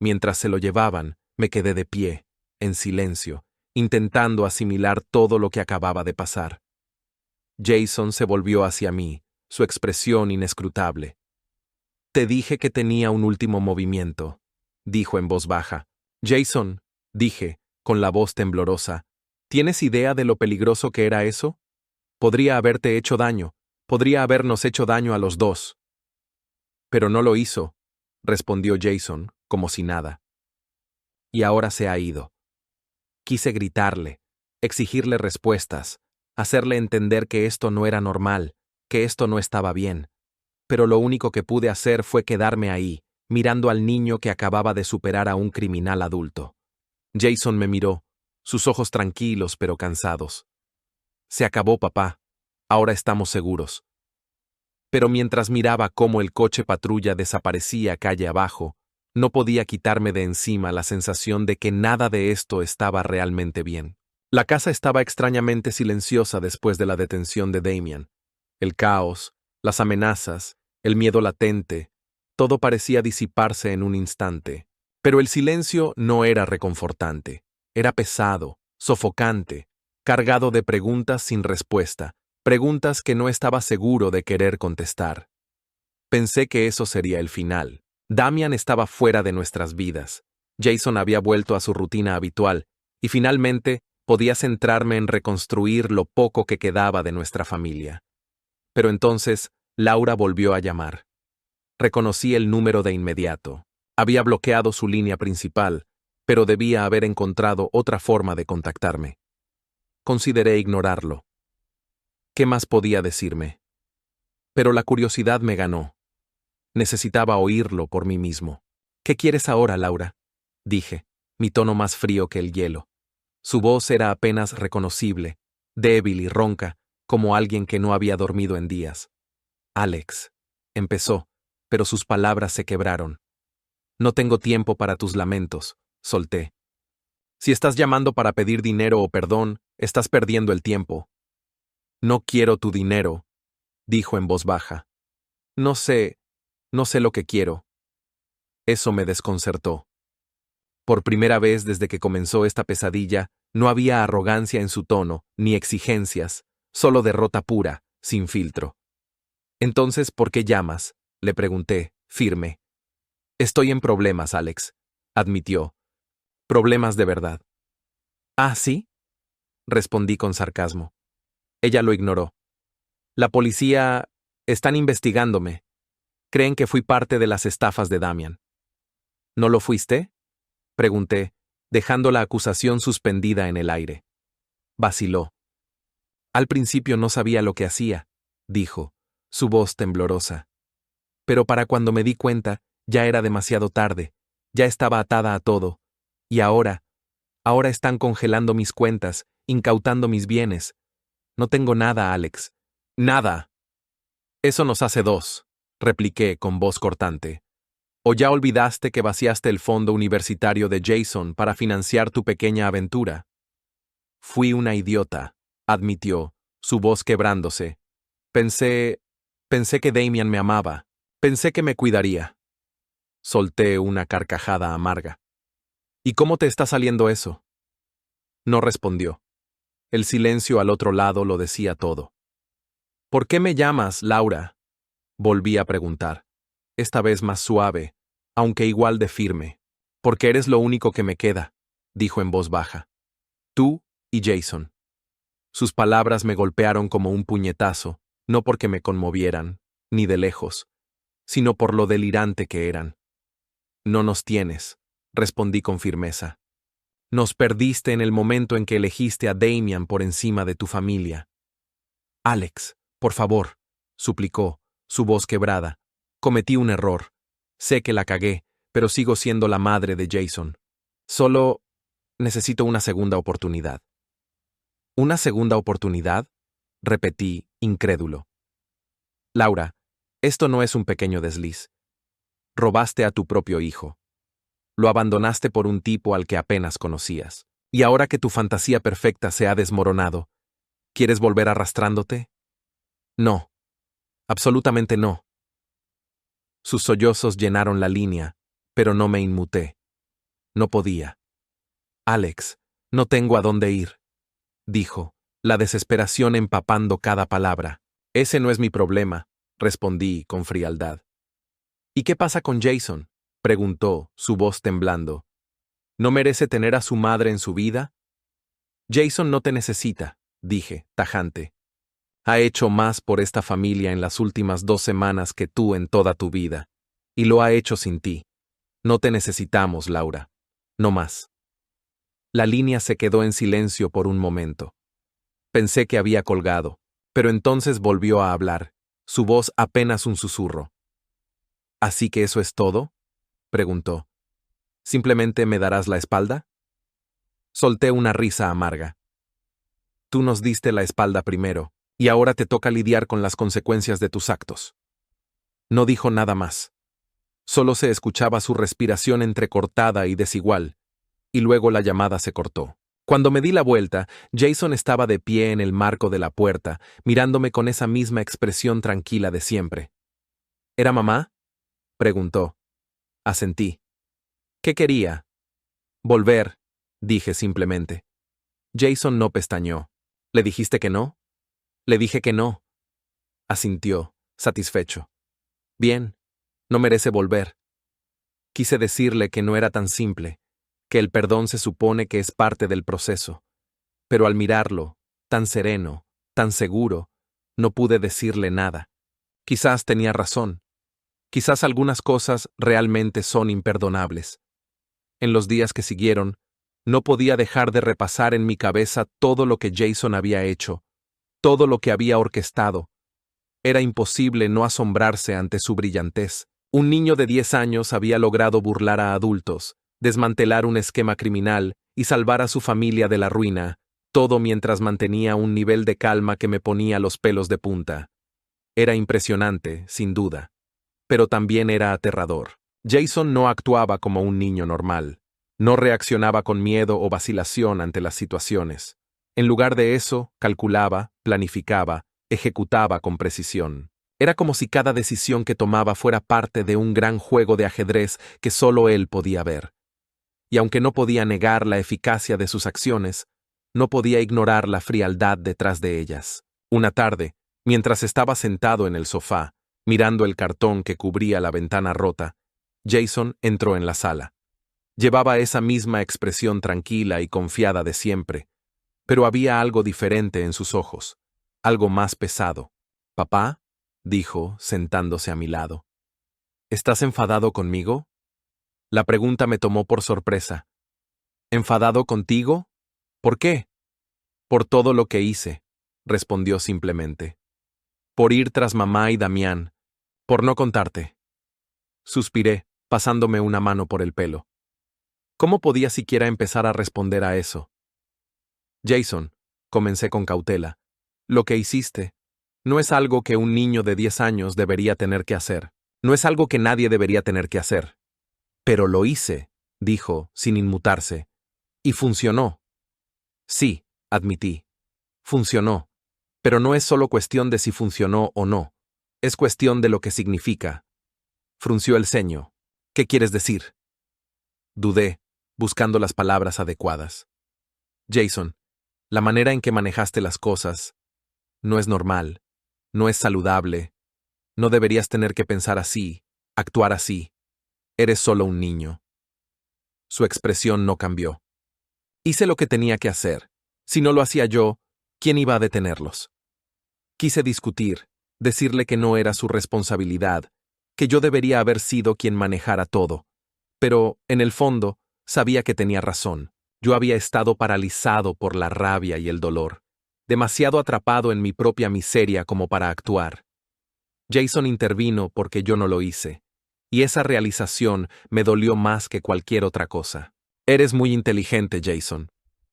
Mientras se lo llevaban, me quedé de pie, en silencio, intentando asimilar todo lo que acababa de pasar. Jason se volvió hacia mí, su expresión inescrutable. «Te dije que tenía un último movimiento», dijo en voz baja. «Jason», dije, con la voz temblorosa, ¿tienes idea de lo peligroso que era eso? Podría haberte hecho daño, podría habernos hecho daño a los dos. Pero no lo hizo, respondió Jason, como si nada. Y ahora se ha ido. Quise gritarle, exigirle respuestas, hacerle entender que esto no era normal, que esto no estaba bien. Pero lo único que pude hacer fue quedarme ahí, mirando al niño que acababa de superar a un criminal adulto. Jason me miró, sus ojos tranquilos pero cansados. «Se acabó, papá. Ahora estamos seguros». Pero mientras miraba cómo el coche patrulla desaparecía calle abajo, no podía quitarme de encima la sensación de que nada de esto estaba realmente bien. La casa estaba extrañamente silenciosa después de la detención de Damian. El caos, las amenazas, el miedo latente, todo parecía disiparse en un instante. Pero el silencio no era reconfortante. Era pesado, sofocante, cargado de preguntas sin respuesta, preguntas que no estaba seguro de querer contestar. Pensé que eso sería el final. Damian estaba fuera de nuestras vidas. Jason había vuelto a su rutina habitual, y finalmente podía centrarme en reconstruir lo poco que quedaba de nuestra familia. Pero entonces, Laura volvió a llamar. Reconocí el número de inmediato. Había bloqueado su línea principal, pero debía haber encontrado otra forma de contactarme. Consideré ignorarlo. ¿Qué más podía decirme? Pero la curiosidad me ganó. Necesitaba oírlo por mí mismo. «¿Qué quieres ahora, Laura?», dije, mi tono más frío que el hielo. Su voz era apenas reconocible, débil y ronca, como alguien que no había dormido en días. «Alex», empezó, pero sus palabras se quebraron. «No tengo tiempo para tus lamentos», solté. «Si estás llamando para pedir dinero o perdón, estás perdiendo el tiempo». «No quiero tu dinero», dijo en voz baja. No sé lo que quiero». Eso me desconcertó. Por primera vez desde que comenzó esta pesadilla, no había arrogancia en su tono, ni exigencias, solo derrota pura, sin filtro. «Entonces, ¿por qué llamas?», le pregunté, firme. «Estoy en problemas, Alex», admitió. «Problemas de verdad». «¿Ah, sí?», respondí con sarcasmo. Ella lo ignoró. «La policía... están investigándome. Creen que fui parte de las estafas de Damian». «¿No lo fuiste?», pregunté, dejando la acusación suspendida en el aire. Vaciló. «Al principio no sabía lo que hacía», dijo, su voz temblorosa. «Pero para cuando me di cuenta, ya era demasiado tarde, ya estaba atada a todo. Y ahora están congelando mis cuentas, incautando mis bienes. No tengo nada, Alex. Nada». «Eso nos hace dos», repliqué con voz cortante. «¿O ya olvidaste que vaciaste el fondo universitario de Jason para financiar tu pequeña aventura?» «Fui una idiota», admitió, su voz quebrándose. Pensé que Damian me amaba. Pensé que me cuidaría». Solté una carcajada amarga. «¿Y cómo te está saliendo eso?». No respondió. El silencio al otro lado lo decía todo. «¿Por qué me llamas, Laura?», volví a preguntar, esta vez más suave, aunque igual de firme. Porque eres lo único que me queda, dijo en voz baja. Tú y Jason. Sus palabras me golpearon como un puñetazo, no porque me conmovieran, ni de lejos, sino por lo delirante que eran. No nos tienes, respondí con firmeza. Nos perdiste en el momento en que elegiste a Damian por encima de tu familia. Alex, por favor, suplicó, su voz quebrada. Cometí un error. Sé que la cagué, pero sigo siendo la madre de Jason. Solo necesito una segunda oportunidad. ¿Una segunda oportunidad? Repetí, incrédulo. Laura, esto no es un pequeño desliz. Robaste a tu propio hijo. Lo abandonaste por un tipo al que apenas conocías. Y ahora que tu fantasía perfecta se ha desmoronado, ¿quieres volver arrastrándote? No. Absolutamente no. Sus sollozos llenaron la línea, pero no me inmuté. No podía. Alex, no tengo a dónde ir, dijo, la desesperación empapando cada palabra. Ese no es mi problema, respondí con frialdad. ¿Y qué pasa con Jason? Preguntó, su voz temblando. ¿No merece tener a su madre en su vida? Jason no te necesita, dije, tajante. Ha hecho más por esta familia en las últimas 2 semanas que tú en toda tu vida. Y lo ha hecho sin ti. No te necesitamos, Laura. No más. La línea se quedó en silencio por un momento. Pensé que había colgado, pero entonces volvió a hablar, su voz apenas un susurro. ¿Así que eso es todo? Preguntó. ¿Simplemente me darás la espalda? Solté una risa amarga. Tú nos diste la espalda primero, y ahora te toca lidiar con las consecuencias de tus actos. No dijo nada más. Solo se escuchaba su respiración entrecortada y desigual, y luego la llamada se cortó. Cuando me di la vuelta, Jason estaba de pie en el marco de la puerta, mirándome con esa misma expresión tranquila de siempre. ¿Era mamá? Preguntó. Asentí. ¿Qué quería? Volver, dije simplemente. Jason no pestañeó. ¿Le dijiste que no? Le dije que no. Asintió, satisfecho. Bien, no merece volver. Quise decirle que no era tan simple, que el perdón se supone que es parte del proceso. Pero al mirarlo, tan sereno, tan seguro, no pude decirle nada. Quizás tenía razón. Quizás algunas cosas realmente son imperdonables. En los días que siguieron, no podía dejar de repasar en mi cabeza todo lo que Jason había hecho, todo lo que había orquestado. Era imposible no asombrarse ante su brillantez. Un niño de 10 años había logrado burlar a adultos, desmantelar un esquema criminal y salvar a su familia de la ruina, todo mientras mantenía un nivel de calma que me ponía los pelos de punta. Era impresionante, sin duda, pero también era aterrador. Jason no actuaba como un niño normal. No reaccionaba con miedo o vacilación ante las situaciones. En lugar de eso, calculaba, planificaba, ejecutaba con precisión. Era como si cada decisión que tomaba fuera parte de un gran juego de ajedrez que solo él podía ver. Y aunque no podía negar la eficacia de sus acciones, no podía ignorar la frialdad detrás de ellas. Una tarde, mientras estaba sentado en el sofá, mirando el cartón que cubría la ventana rota, Jason entró en la sala. Llevaba esa misma expresión tranquila y confiada de siempre, pero había algo diferente en sus ojos, algo más pesado. «Papá», dijo, sentándose a mi lado. «¿Estás enfadado conmigo?» La pregunta me tomó por sorpresa. «¿Enfadado contigo? ¿Por qué?» «Por todo lo que hice», respondió simplemente. «Por ir tras mamá y Damián. Por no contarte». Suspiré, pasándome una mano por el pelo. ¿Cómo podía siquiera empezar a responder a eso? Jason, comencé con cautela, lo que hiciste no es algo que un niño de 10 años debería tener que hacer. No es algo que nadie debería tener que hacer. Pero lo hice, dijo, sin inmutarse. Y funcionó. Sí, admití. Funcionó. Pero no es solo cuestión de si funcionó o no. Es cuestión de lo que significa. Frunció el ceño. ¿Qué quieres decir? Dudé, buscando las palabras adecuadas. Jason, la manera en que manejaste las cosas no es normal, no es saludable. No deberías tener que pensar así, actuar así. Eres solo un niño. Su expresión no cambió. Hice lo que tenía que hacer. Si no lo hacía yo, ¿quién iba a detenerlos? Quise discutir, decirle que no era su responsabilidad, que yo debería haber sido quien manejara todo. Pero, en el fondo, sabía que tenía razón. Yo había estado paralizado por la rabia y el dolor, demasiado atrapado en mi propia miseria como para actuar. Jason intervino porque yo no lo hice, y esa realización me dolió más que cualquier otra cosa. Eres muy inteligente, Jason,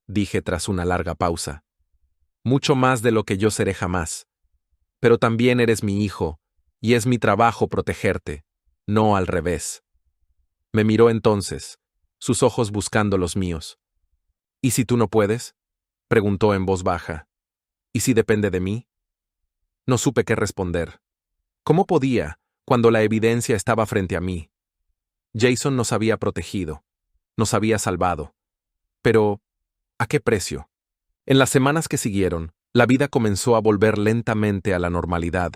dije tras una larga pausa. Mucho más de lo que yo seré jamás. Pero también eres mi hijo, y es mi trabajo protegerte, no al revés. Me miró entonces, sus ojos buscando los míos. ¿Y si tú no puedes? Preguntó en voz baja. ¿Y si depende de mí? No supe qué responder. ¿Cómo podía, cuando la evidencia estaba frente a mí? Jason nos había protegido, nos había salvado. Pero, ¿a qué precio? En las semanas que siguieron, la vida comenzó a volver lentamente a la normalidad,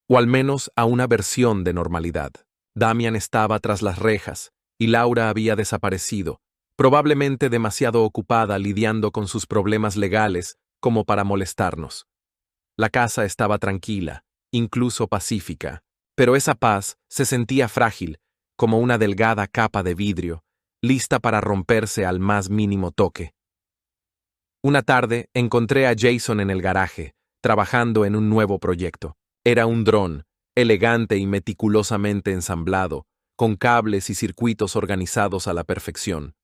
o al menos a una versión de normalidad. Damian estaba tras las rejas, y Laura había desaparecido, probablemente demasiado ocupada lidiando con sus problemas legales como para molestarnos. La casa estaba tranquila, incluso pacífica, pero esa paz se sentía frágil, como una delgada capa de vidrio, lista para romperse al más mínimo toque. Una tarde encontré a Jason en el garaje, trabajando en un nuevo proyecto. Era un dron, elegante y meticulosamente ensamblado, con cables y circuitos organizados a la perfección.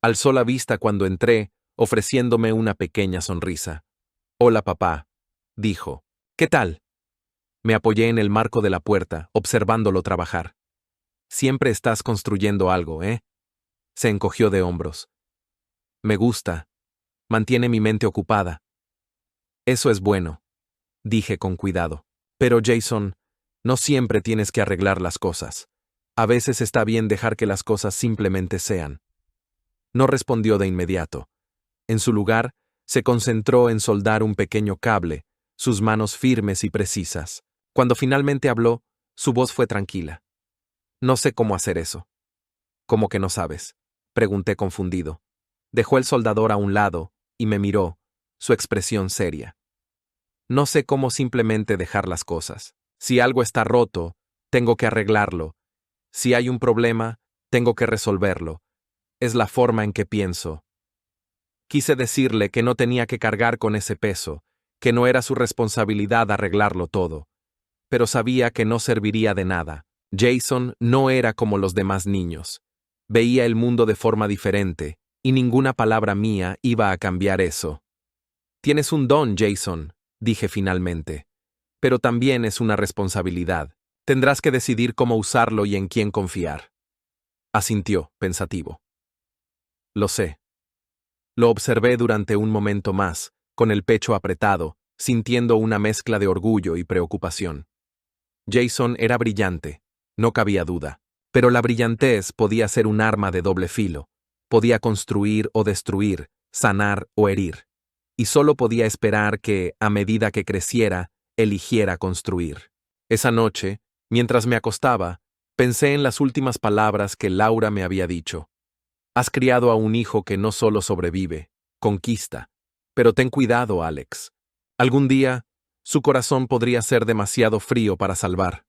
Alzó la vista cuando entré, ofreciéndome una pequeña sonrisa. «Hola, papá», dijo. «¿Qué tal?» Me apoyé en el marco de la puerta, observándolo trabajar. «Siempre estás construyendo algo, ¿eh?» Se encogió de hombros. «Me gusta. Mantiene mi mente ocupada». «Eso es bueno», dije con cuidado. «Pero, Jason, no siempre tienes que arreglar las cosas. A veces está bien dejar que las cosas simplemente sean». No respondió de inmediato. En su lugar, se concentró en soldar un pequeño cable, sus manos firmes y precisas. Cuando finalmente habló, su voz fue tranquila. «No sé cómo hacer eso». «¿Cómo que no sabes?», pregunté confundido. Dejó el soldador a un lado y me miró, su expresión seria. «No sé cómo simplemente dejar las cosas. Si algo está roto, tengo que arreglarlo. Si hay un problema, tengo que resolverlo. Es la forma en que pienso». Quise decirle que no tenía que cargar con ese peso, que no era su responsabilidad arreglarlo todo. Pero sabía que no serviría de nada. Jason no era como los demás niños. Veía el mundo de forma diferente, y ninguna palabra mía iba a cambiar eso. «Tienes un don, Jason», dije finalmente. «Pero también es una responsabilidad. Tendrás que decidir cómo usarlo y en quién confiar». Asintió, pensativo. «Lo sé». Lo observé durante un momento más, con el pecho apretado, sintiendo una mezcla de orgullo y preocupación. Jason era brillante, no cabía duda, pero la brillantez podía ser un arma de doble filo. Podía construir o destruir, sanar o herir, y solo podía esperar que, a medida que creciera, eligiera construir. Esa noche, mientras me acostaba, pensé en las últimas palabras que Laura me había dicho. «Has criado a un hijo que no solo sobrevive, conquista. Pero ten cuidado, Alex. Algún día, su corazón podría ser demasiado frío para salvar».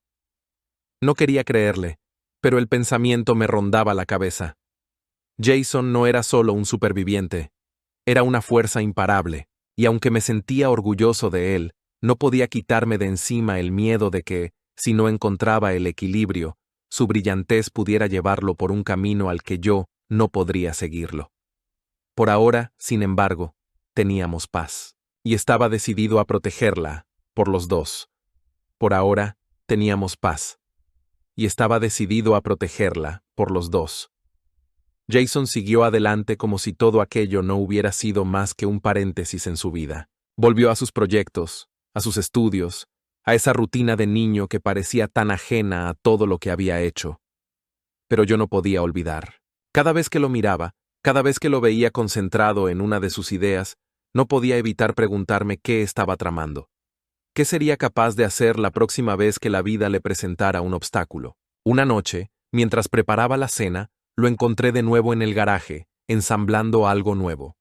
No quería creerle, pero el pensamiento me rondaba la cabeza. Jason no era solo un superviviente, era una fuerza imparable, y aunque me sentía orgulloso de él, no podía quitarme de encima el miedo de que, si no encontraba el equilibrio, su brillantez pudiera llevarlo por un camino al que yo no podría seguirlo. Por ahora, sin embargo, teníamos paz, y estaba decidido a protegerla, por los dos. Por ahora, teníamos paz, y estaba decidido a protegerla, por los dos. Jason siguió adelante como si todo aquello no hubiera sido más que un paréntesis en su vida. Volvió a sus proyectos, a sus estudios, a esa rutina de niño que parecía tan ajena a todo lo que había hecho. Pero yo no podía olvidar. Cada vez que lo miraba, cada vez que lo veía concentrado en una de sus ideas, no podía evitar preguntarme qué estaba tramando. ¿Qué sería capaz de hacer la próxima vez que la vida le presentara un obstáculo? Una noche, mientras preparaba la cena, lo encontré de nuevo en el garaje, ensamblando algo nuevo.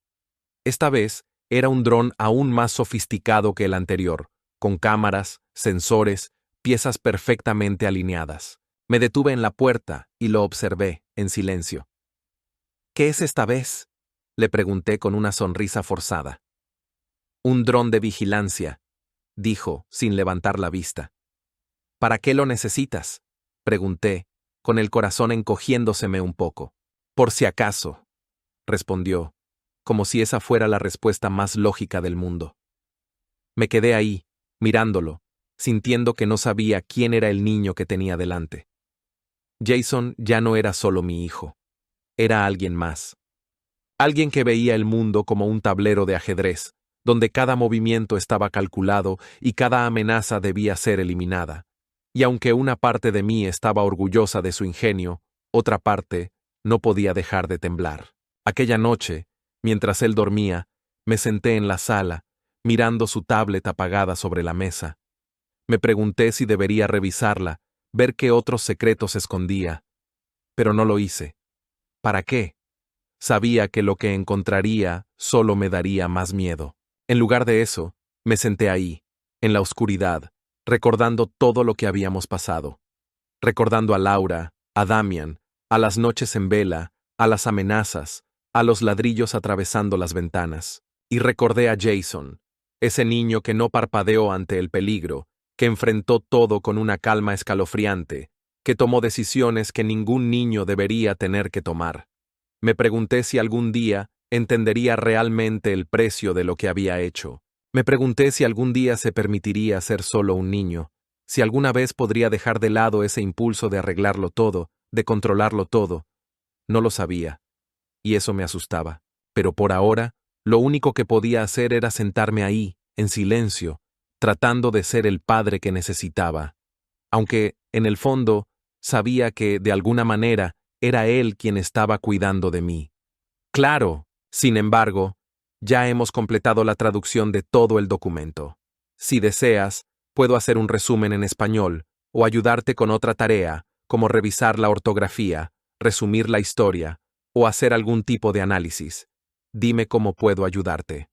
Esta vez era un dron aún más sofisticado que el anterior, con cámaras, sensores, piezas perfectamente alineadas. Me detuve en la puerta y lo observé, en silencio. ¿Qué es esta vez?, le pregunté con una sonrisa forzada. Un dron de vigilancia, dijo, sin levantar la vista. ¿Para qué lo necesitas?, pregunté, con el corazón encogiéndoseme un poco. Por si acaso, respondió, como si esa fuera la respuesta más lógica del mundo. Me quedé ahí, mirándolo, sintiendo que no sabía quién era el niño que tenía delante. Jason ya no era solo mi hijo. Era alguien más. Alguien que veía el mundo como un tablero de ajedrez, donde cada movimiento estaba calculado y cada amenaza debía ser eliminada. Y aunque una parte de mí estaba orgullosa de su ingenio, otra parte no podía dejar de temblar. Aquella noche, mientras él dormía, me senté en la sala, mirando su tablet apagada sobre la mesa. Me pregunté si debería revisarla, ver qué otros secretos escondía. Pero no lo hice. ¿Para qué? Sabía que lo que encontraría solo me daría más miedo. En lugar de eso, me senté ahí, en la oscuridad, recordando todo lo que habíamos pasado. Recordando a Laura, a Damian, a las noches en vela, a las amenazas, a los ladrillos atravesando las ventanas. Y recordé a Jason, ese niño que no parpadeó ante el peligro, que enfrentó todo con una calma escalofriante, que tomó decisiones que ningún niño debería tener que tomar. Me pregunté si algún día entendería realmente el precio de lo que había hecho. Me pregunté si algún día se permitiría ser solo un niño, si alguna vez podría dejar de lado ese impulso de arreglarlo todo, de controlarlo todo. No lo sabía, y eso me asustaba. Pero por ahora, lo único que podía hacer era sentarme ahí, en silencio, tratando de ser el padre que necesitaba. Aunque, en el fondo, sabía que, de alguna manera, era él quien estaba cuidando de mí. Claro, sin embargo, ya hemos completado la traducción de todo el documento. Si deseas, puedo hacer un resumen en español, o ayudarte con otra tarea, como revisar la ortografía, resumir la historia, o hacer algún tipo de análisis. Dime cómo puedo ayudarte.